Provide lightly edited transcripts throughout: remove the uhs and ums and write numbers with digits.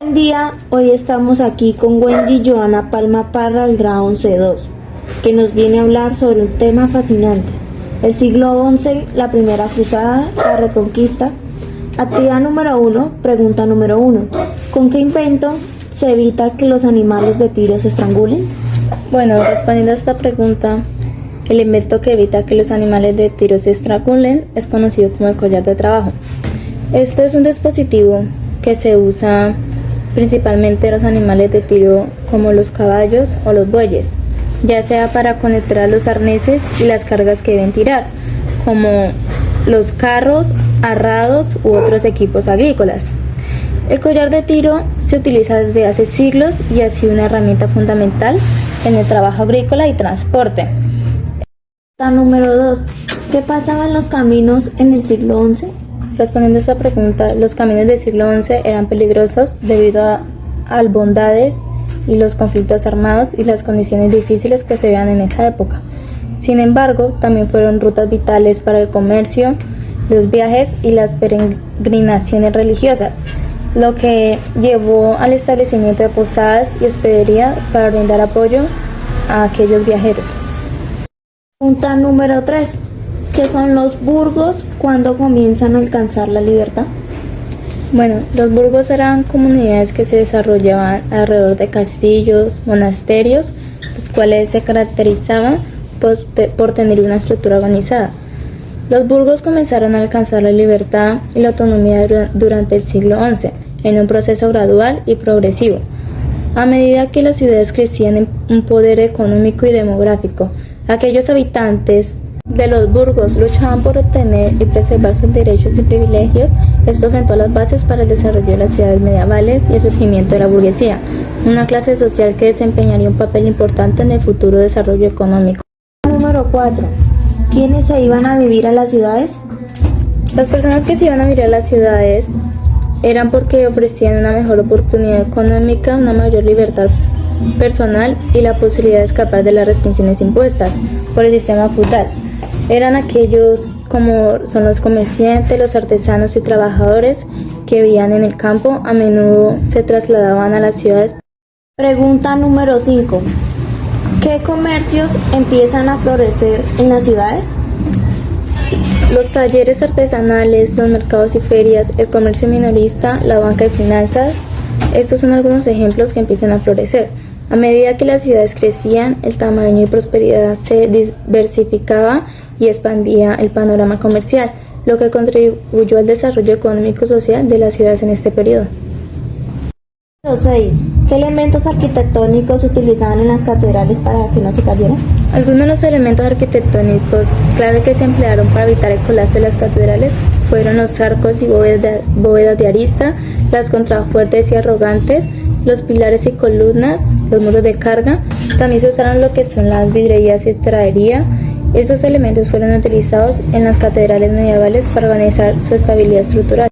Buen día, hoy estamos aquí con Wendy Joana Palma Parra del grado 11-2, que nos viene a hablar sobre un tema fascinante, el siglo XI, la primera cruzada, la reconquista. Actividad número 1, pregunta número 1. ¿Con qué invento se evita que los animales de tiro se estrangulen? Bueno, respondiendo a esta pregunta, el invento que evita que los animales de tiro se estrangulen es conocido como el collar de trabajo. Esto es un dispositivo que se usa principalmente en los animales de tiro como los caballos o los bueyes, ya sea para conectar los arneses y las cargas que deben tirar, como los carros, arrados u otros equipos agrícolas. El collar de tiro se utiliza desde hace siglos y ha sido una herramienta fundamental en el trabajo agrícola y transporte. Número 2. ¿Qué pasaba en los caminos en el siglo XI? Respondiendo a esta pregunta, los caminos del siglo XI eran peligrosos debido a albondades y los conflictos armados y las condiciones difíciles que se veían en esa época. Sin embargo, también fueron rutas vitales para el comercio, los viajes y las peregrinaciones religiosas, lo que llevó al establecimiento de posadas y hospedería para brindar apoyo a aquellos viajeros. Pregunta número 3. ¿Qué son los burgos cuando comienzan a alcanzar la libertad? Bueno, los burgos eran comunidades que se desarrollaban alrededor de castillos, monasterios, los cuales se caracterizaban por tener una estructura organizada. Los burgos comenzaron a alcanzar la libertad y la autonomía durante el siglo XI, en un proceso gradual y progresivo. A medida que las ciudades crecían en un poder económico y demográfico, aquellos habitantes de los burgos luchaban por obtener y preservar sus derechos y privilegios. Esto sentó las bases para el desarrollo de las ciudades medievales y el surgimiento de la burguesía, una clase social que desempeñaría un papel importante en el futuro desarrollo económico. Número 4. ¿Quiénes se iban a vivir a las ciudades? Las personas que se iban a vivir a las ciudades eran porque ofrecían una mejor oportunidad económica, una mayor libertad personal y la posibilidad de escapar de las restricciones impuestas por el sistema feudal. Eran aquellos como son los comerciantes, los artesanos y trabajadores que vivían en el campo, a menudo se trasladaban a las ciudades. Pregunta número 5. ¿Qué comercios empiezan a florecer en las ciudades? Los talleres artesanales, los mercados y ferias, el comercio minorista, la banca y finanzas. Estos son algunos ejemplos que empiezan a florecer. A medida que las ciudades crecían, el tamaño y prosperidad se diversificaba y expandía el panorama comercial, lo que contribuyó al desarrollo económico y social de las ciudades en este periodo. Número 6. ¿Qué elementos arquitectónicos se utilizaban en las catedrales para que no se cayeran? Algunos de los elementos arquitectónicos clave que se emplearon para evitar el colapso de las catedrales fueron los arcos y bóvedas de arista, las contrafuertes y arrogantes, los pilares y columnas, los muros de carga. También se usaron lo que son las vidrieras y traería. Estos elementos fueron utilizados en las catedrales medievales para organizar su estabilidad estructural.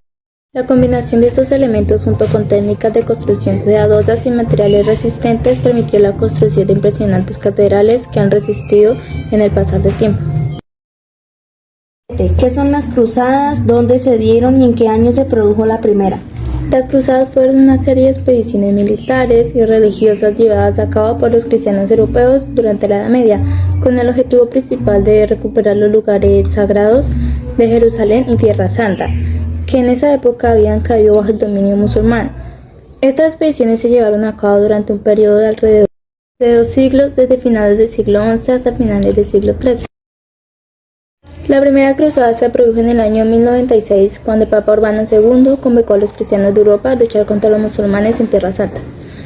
La combinación de estos elementos junto con técnicas de construcción cuidadosas y materiales resistentes permitió la construcción de impresionantes catedrales que han resistido en el pasar del tiempo. ¿Qué son las cruzadas? ¿Dónde se dieron y en qué año se produjo la primera? Las cruzadas fueron una serie de expediciones militares y religiosas llevadas a cabo por los cristianos europeos durante la Edad Media, con el objetivo principal de recuperar los lugares sagrados de Jerusalén y Tierra Santa, que en esa época habían caído bajo el dominio musulmán. Estas expediciones se llevaron a cabo durante un periodo de alrededor de 2 siglos, desde finales del siglo XI hasta finales del siglo XIII. La primera cruzada se produjo en el año 1096, cuando el Papa Urbano II convocó a los cristianos de Europa a luchar contra los musulmanes en Tierra Santa.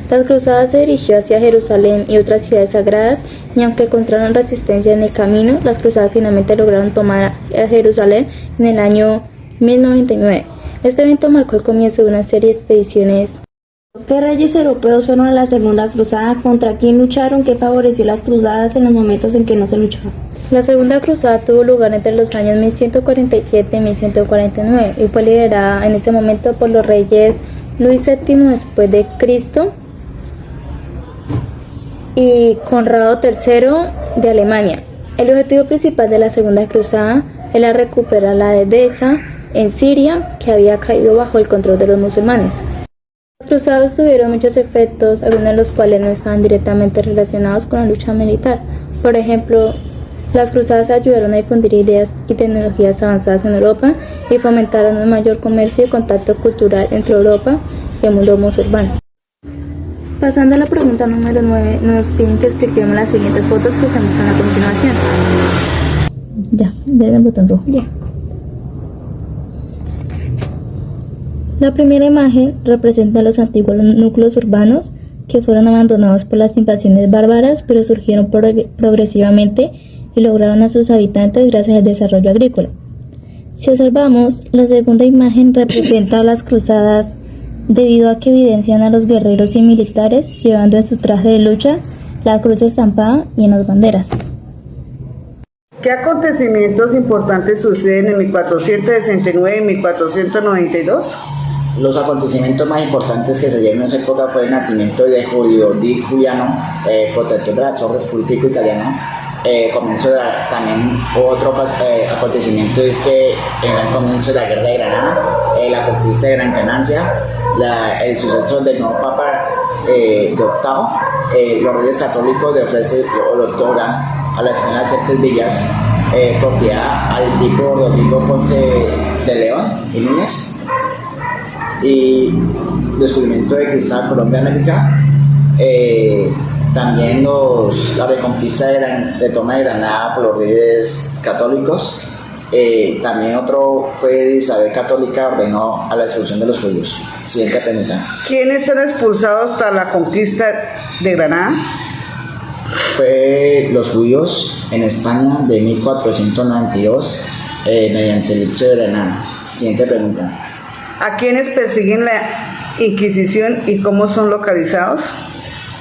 Las cruzadas se dirigió hacia Jerusalén y otras ciudades sagradas, y aunque encontraron resistencia en el camino, las cruzadas finalmente lograron tomar a Jerusalén en el año 1099. Este evento marcó el comienzo de una serie de expediciones. ¿Qué reyes europeos fueron a la segunda cruzada? ¿Contra quién lucharon? ¿Qué favoreció las cruzadas en los momentos en que no se luchaba? La segunda cruzada tuvo lugar entre los años 1147 y 1149 y fue liderada en ese momento por los reyes Luis VII después de Cristo y Conrado III de Alemania. El objetivo principal de la segunda cruzada era recuperar la Edesa en Siria, que había caído bajo el control de los musulmanes. Las cruzados tuvieron muchos efectos, algunos de los cuales no estaban directamente relacionados con la lucha militar. Por ejemplo, las cruzadas ayudaron a difundir ideas y tecnologías avanzadas en Europa y fomentaron un mayor comercio y contacto cultural entre Europa y el mundo musulmán. Pasando a la pregunta número 9, nos piden que expliquemos las siguientes fotos que se muestran a continuación. Ya, denle el botón rojo. Ya. La primera imagen representa los antiguos núcleos urbanos que fueron abandonados por las invasiones bárbaras, pero surgieron progresivamente y lograron a sus habitantes gracias al desarrollo agrícola. Si observamos, la segunda imagen representa a las cruzadas debido a que evidencian a los guerreros y militares llevando en su traje de lucha la cruz estampada y en las banderas. ¿Qué acontecimientos importantes suceden en 1469 y 1492? Los acontecimientos más importantes que se dieron en esa época fue el nacimiento de Julio Di Giuliano, protector de las torres político italiano. También otro acontecimiento es que en el comienzo de la guerra de Granada, la conquista de Gran Ganancia, el suceso del nuevo Papa de VIII, los reyes católicos le ofrecen o le otorgan a las señoras Certes Villas propiedad al tipo Rodrigo Ponce de León y Núñez, y descubrimiento de Cristóbal Colón de América, también la reconquista de toma de Granada por los reyes católicos. También otro fue Isabel Católica ordenó a la expulsión de los judíos. Siguiente pregunta. ¿Quiénes son expulsados tras la conquista de Granada? Fue los judíos en España de 1492 mediante el edicto de Granada. Siguiente pregunta. ¿A quiénes persiguen la Inquisición y cómo son localizados?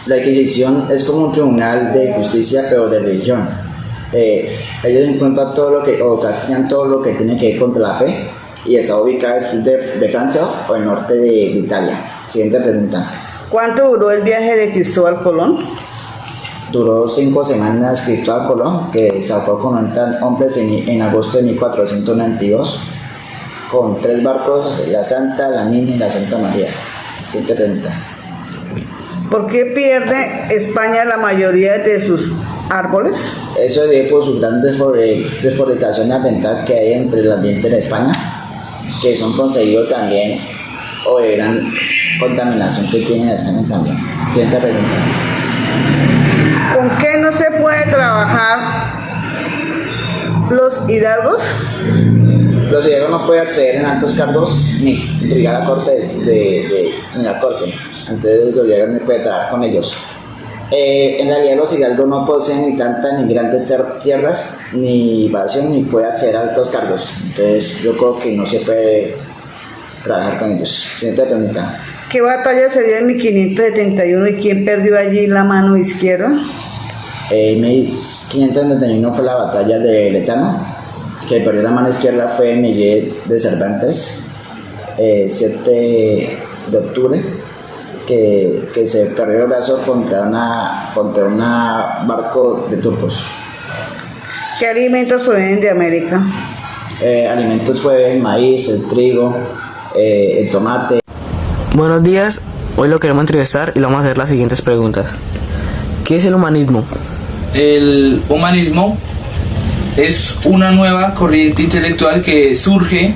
La Inquisición es como un tribunal de justicia, pero de religión. Ellos encuentran o castigan todo lo que tiene que ver contra la fe, y está ubicado en el sur de Francia o el norte de Italia. Siguiente pregunta. ¿Cuánto duró el viaje de Cristóbal Colón? Duró 5 semanas Cristóbal Colón, que zarpó con 90 hombres en agosto de 1492, con 3 barcos, la Santa, la Niña y la Santa María. Siguiente pregunta. ¿Por qué pierde España la mayoría de sus árboles? Eso es por su gran deforestación ambiental que hay entre el ambiente en España, que son conseguidos también, o de gran contaminación que tiene en España también. Siguiente pregunta. ¿Con qué no se puede trabajar los hidalgos? Los hidalgos no pueden acceder en altos cargos ni intrigar a la corte en la corte. Entonces los hidalgos no pueden trabajar con ellos. En realidad los hidalgos no poseen ni tantas ni grandes tierras ni invasión ni pueden acceder a altos cargos. Entonces yo creo que no se puede trabajar con ellos. Siguiente pregunta. ¿Qué batalla se dio en 1571 y quién perdió allí la mano izquierda? En 1571 fue la batalla de Letano, que perdió la mano izquierda fue Miguel de Cervantes, 7 de octubre, que se perdió el brazo contra un barco de turcos. ¿Qué alimentos provienen de América? Alimentos fue el maíz, el trigo, el tomate. Buenos días, hoy lo queremos entrevistar y le vamos a hacer las siguientes preguntas. ¿Qué es el humanismo? El humanismo es una nueva corriente intelectual que surge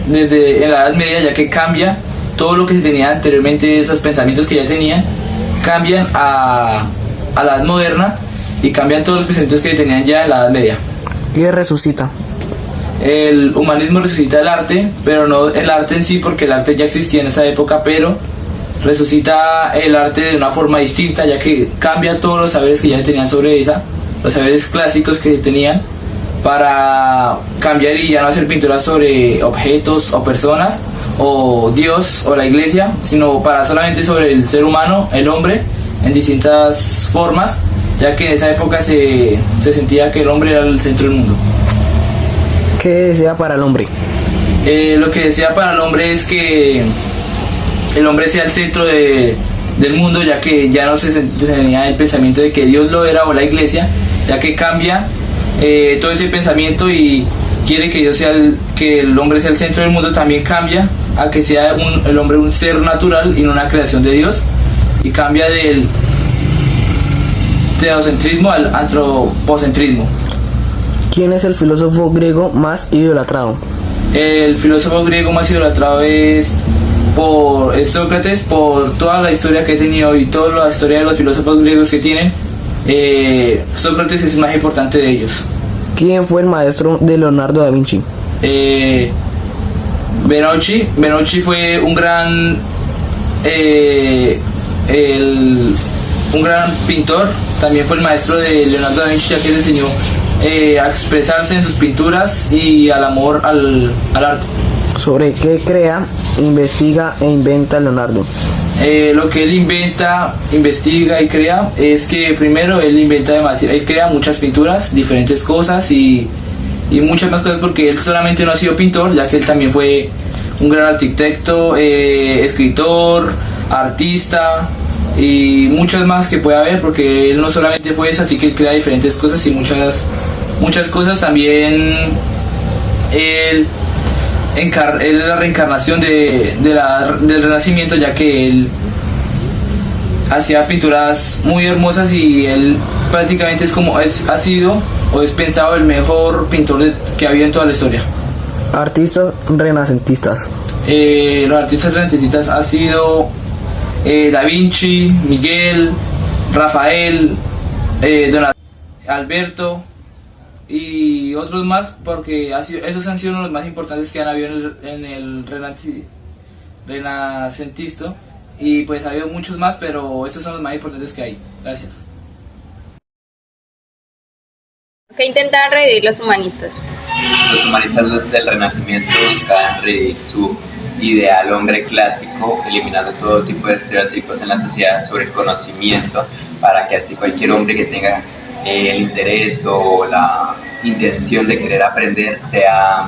desde en la Edad Media, ya que cambia todo lo que se tenía anteriormente, esos pensamientos que ya tenían, cambian a la Edad Moderna y cambian todos los pensamientos que tenían ya en la Edad Media. ¿Qué resucita? El humanismo resucita el arte, pero no el arte en sí, porque el arte ya existía en esa época, pero resucita el arte de una forma distinta, ya que cambia todos los saberes que ya tenían sobre esa, los saberes clásicos que tenían, para cambiar y ya no hacer pinturas sobre objetos o personas o Dios o la iglesia, sino para solamente sobre el ser humano, el hombre, en distintas formas, ya que en esa época se sentía que el hombre era el centro del mundo. ¿Qué desea para el hombre? Lo que desea para el hombre es que el hombre sea el centro del mundo, ya que ya no se tenía el pensamiento de que Dios lo era o la iglesia, ya que cambia todo ese pensamiento y quiere que que el hombre sea el centro del mundo, también cambia a que sea el hombre un ser natural y no una creación de Dios, y cambia del teocentrismo al antropocentrismo. ¿Quién es el filósofo griego más idolatrado? El filósofo griego más idolatrado es Sócrates, por toda la historia que he tenido y toda la historia de los filósofos griegos que tienen. Sócrates es el más importante de ellos. ¿Quién fue el maestro de Leonardo da Vinci? Benocchi fue un gran un gran pintor. También fue el maestro de Leonardo da Vinci, ya que le enseñó a expresarse en sus pinturas y al amor al arte. ¿Sobre qué crea, investiga e inventa Leonardo? Lo que él inventa, investiga y crea es que primero él crea muchas pinturas, diferentes cosas y muchas más cosas, porque él solamente no ha sido pintor, ya que él también fue un gran arquitecto, escritor, artista y muchas más que puede haber, porque él no solamente fue eso, así que él crea diferentes cosas y muchas cosas. También él es la reencarnación del Renacimiento, ya que él hacía pinturas muy hermosas y él prácticamente ha sido o es pensado el mejor pintor que ha habido en toda la historia. Artistas renacentistas. Los artistas renacentistas han sido Da Vinci, Miguel, Rafael, Alberto y otros más, porque esos han sido uno de los más importantes que han habido en el renacentista, y pues ha habido muchos más, pero esos son los más importantes que hay. Gracias. ¿Qué intentan revivir los humanistas? Los humanistas del Renacimiento buscaban revivir su ideal hombre clásico, eliminando todo tipo de estereotipos en la sociedad sobre el conocimiento, para que así cualquier hombre que tenga el interés o la intención de querer aprender sea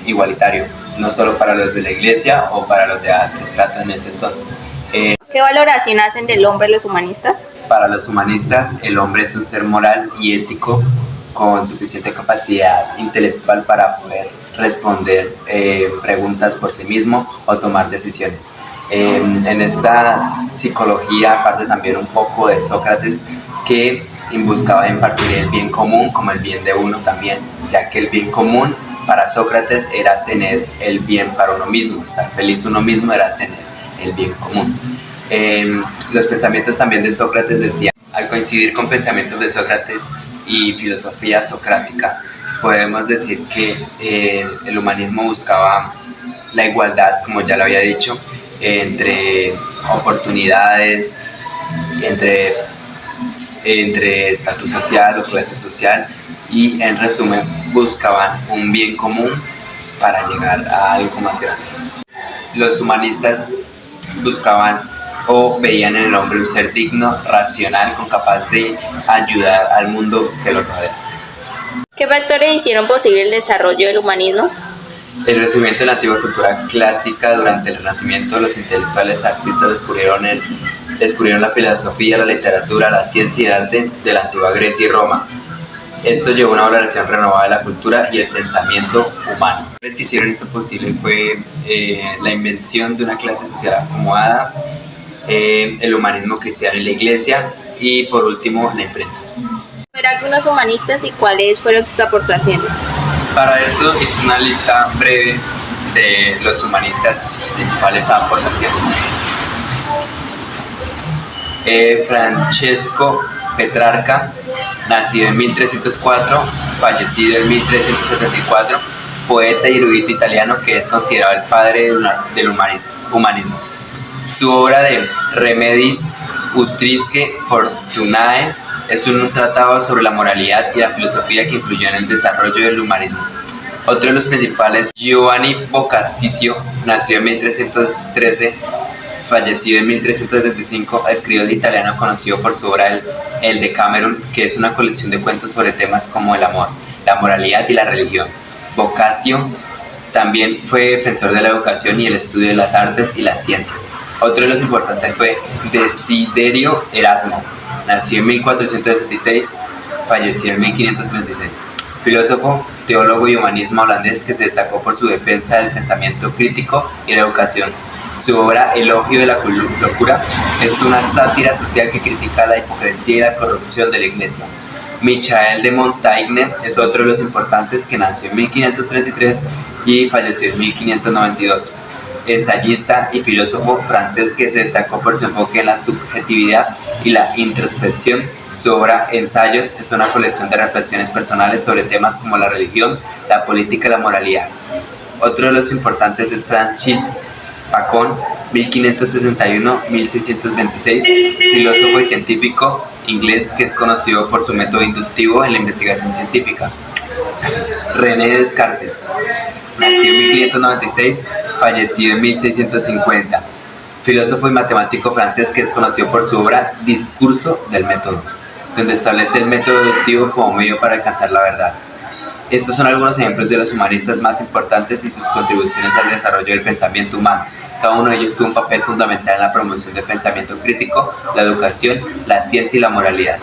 igualitario, no solo para los de la iglesia o para los de alto estrato en ese entonces. ¿Qué valoración hacen del hombre los humanistas? Para los humanistas, el hombre es un ser moral y ético con suficiente capacidad intelectual para poder responder preguntas por sí mismo o tomar decisiones. En esta psicología parte también un poco de Sócrates, que buscaba impartir el bien común como el bien de uno también, ya que el bien común para Sócrates era tener el bien para uno mismo, estar feliz uno mismo era tener el bien común. Los pensamientos también de Sócrates decían, al coincidir con pensamientos de Sócrates y filosofía socrática, podemos decir que el humanismo buscaba la igualdad, como ya lo había dicho, entre oportunidades, entre estatus social o clase social, y en resumen buscaban un bien común para llegar a algo más grande. Los humanistas buscaban o veían en el hombre un ser digno, racional, capaz de ayudar al mundo que lo rodea. ¿Qué factores hicieron posible el desarrollo del humanismo? El resurgimiento de la antigua cultura clásica. Durante el Renacimiento, los intelectuales artistas descubrieron la filosofía, la literatura, la ciencia y el arte de la antigua Grecia y Roma. Esto llevó a una valoración renovada de la cultura y el pensamiento humano. Los que hicieron esto posible fue la invención de una clase social acomodada, el humanismo cristiano y la iglesia, y por último la imprenta. ¿Fueron algunos humanistas y cuáles fueron sus aportaciones? Para esto hice una lista breve de los humanistas y sus principales aportaciones. Francesco Petrarca, nacido en 1304, fallecido en 1374, poeta y erudito italiano que es considerado el padre del humanismo. Su obra de Remedis Utriusque Fortunae es un tratado sobre la moralidad y la filosofía que influyó en el desarrollo del humanismo. Otro de los principales, Giovanni Boccaccio, nació en 1313, fallecido en 1375, escribió el italiano conocido por su obra El Decameron, que es una colección de cuentos sobre temas como el amor, la moralidad y la religión. Boccaccio también fue defensor de la educación y el estudio de las artes y las ciencias. Otro de los importantes fue Desiderio Erasmo, nació en 1476, falleció en 1536, filósofo teólogo y humanista holandés que se destacó por su defensa del pensamiento crítico y la educación. Su obra Elogio de la locura es una sátira social que critica la hipocresía y la corrupción de la Iglesia. Michel de Montaigne es otro de los importantes que nació en 1533 y falleció en 1592. Ensayista y filósofo francés que se destacó por su enfoque en la subjetividad y la introspección. Su obra Ensayos es una colección de reflexiones personales sobre temas como la religión, la política y la moralidad. Otro de los importantes es Francis Bacon, 1561-1626, filósofo y científico inglés que es conocido por su método inductivo en la investigación científica. René Descartes, nacido en 1596, fallecido en 1650, filósofo y matemático francés que es conocido por su obra Discurso del método, donde establece el método deductivo como medio para alcanzar la verdad. Estos son algunos ejemplos de los humanistas más importantes y sus contribuciones al desarrollo del pensamiento humano. Cada uno de ellos tuvo un papel fundamental en la promoción del pensamiento crítico, la educación, la ciencia y la moralidad.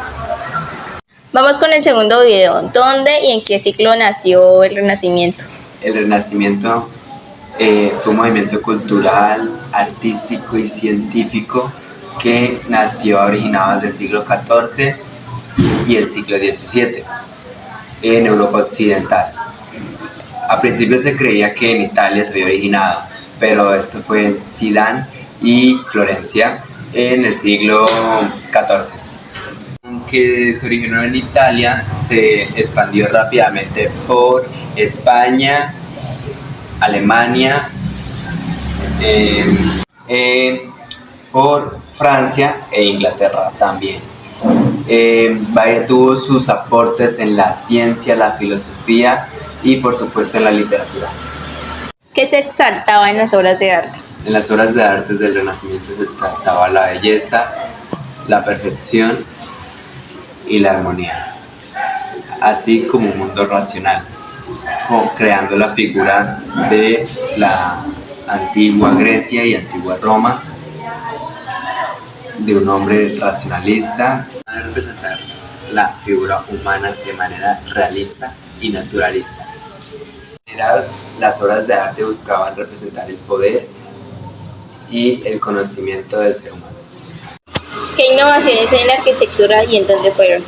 Vamos con el segundo video. ¿Dónde y en qué siglo nació el Renacimiento? El Renacimiento fue un movimiento cultural, artístico y científico que nació a originados del siglo XIV y el siglo XVII en Europa Occidental. A principio se creía que en Italia se había originado, pero esto fue en Sidán y Florencia en el siglo XIV. Aunque se originó en Italia, se expandió rápidamente por España, Alemania, por Francia e Inglaterra también. Tuvo sus aportes en la ciencia, la filosofía y por supuesto en la literatura. ¿Qué se exaltaba en las obras de arte? En las obras de arte del Renacimiento se exaltaba la belleza, la perfección y la armonía, así como un mundo racional, creando la figura de la antigua Grecia y antigua Roma, de un hombre racionalista, para representar la figura humana de manera realista y naturalista. En general, las obras de arte buscaban representar el poder y el conocimiento del ser humano. ¿Qué innovaciones hay en la arquitectura y en dónde fueron?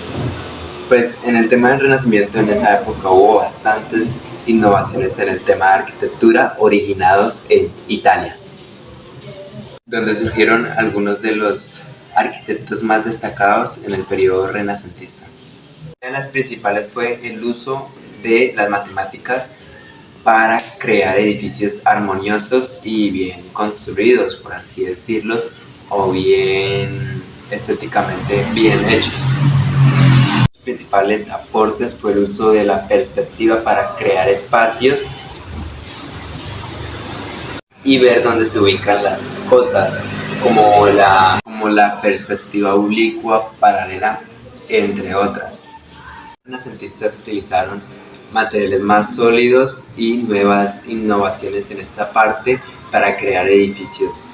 Pues en el tema del Renacimiento en esa época hubo bastantes innovaciones en el tema de arquitectura originados en Italia, donde surgieron algunos de los arquitectos más destacados en el periodo renacentista. Una de las principales fue el uso de las matemáticas para crear edificios armoniosos y bien construidos, por así decirlos, o bien estéticamente bien hechos. Los principales aportes fue el uso de la perspectiva para crear espacios y ver dónde se ubican las cosas, como la perspectiva oblicua, paralela, entre otras. Los renacentistas utilizaron materiales más sólidos y nuevas innovaciones en esta parte para crear edificios.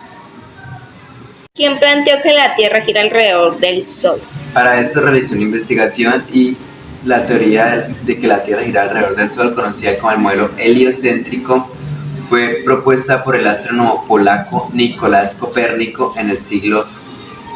¿Quién planteó que la Tierra gira alrededor del Sol? Para esto realizó una investigación y la teoría de que la Tierra gira alrededor del Sol, conocida como el modelo heliocéntrico, fue propuesta por el astrónomo polaco Nicolás Copérnico en el siglo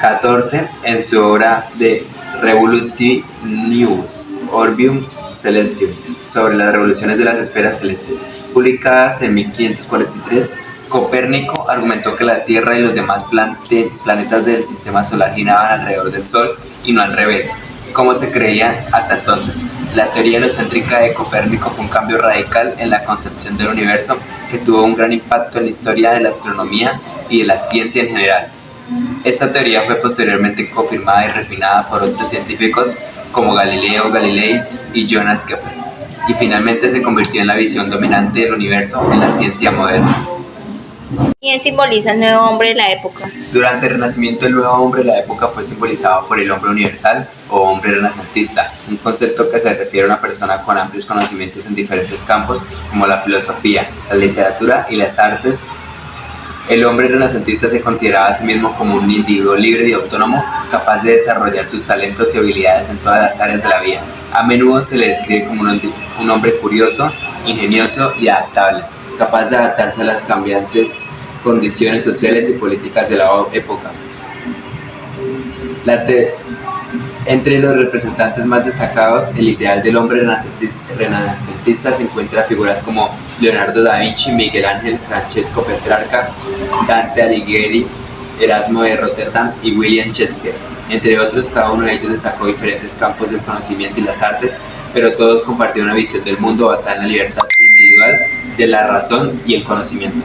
XIV en su obra de Revolutionius Orbium Celestium, sobre las revoluciones de las esferas celestes, publicadas en 1543. Copérnico argumentó que la Tierra y los demás planetas del sistema solar giraban alrededor del Sol y no al revés, como se creía hasta entonces. La teoría heliocéntrica de Copérnico fue un cambio radical en la concepción del universo que tuvo un gran impacto en la historia de la astronomía y de la ciencia en general. Esta teoría fue posteriormente confirmada y refinada por otros científicos como Galileo Galilei y Johannes Kepler, y finalmente se convirtió en la visión dominante del universo en la ciencia moderna. ¿Quién simboliza el nuevo hombre de la época? Durante el Renacimiento, el nuevo hombre de la época fue simbolizado por el hombre universal o hombre renacentista, un concepto que se refiere a una persona con amplios conocimientos en diferentes campos como la filosofía, la literatura y las artes, El hombre renacentista se consideraba a sí mismo como un individuo libre y autónomo, capaz de desarrollar sus talentos y habilidades en todas las áreas de la vida. A menudo se le describe como un hombre curioso, ingenioso y adaptable, capaz de adaptarse a las cambiantes condiciones sociales y políticas de la época. Entre los representantes más destacados, el ideal del hombre renacentista se encuentra figuras como Leonardo da Vinci, Miguel Ángel, Francesco Petrarca, Dante Alighieri, Erasmo de Rotterdam y William Shakespeare. Entre otros, cada uno de ellos destacó diferentes campos del conocimiento y las artes, pero todos compartían una visión del mundo basada en la libertad individual de la razón y el conocimiento.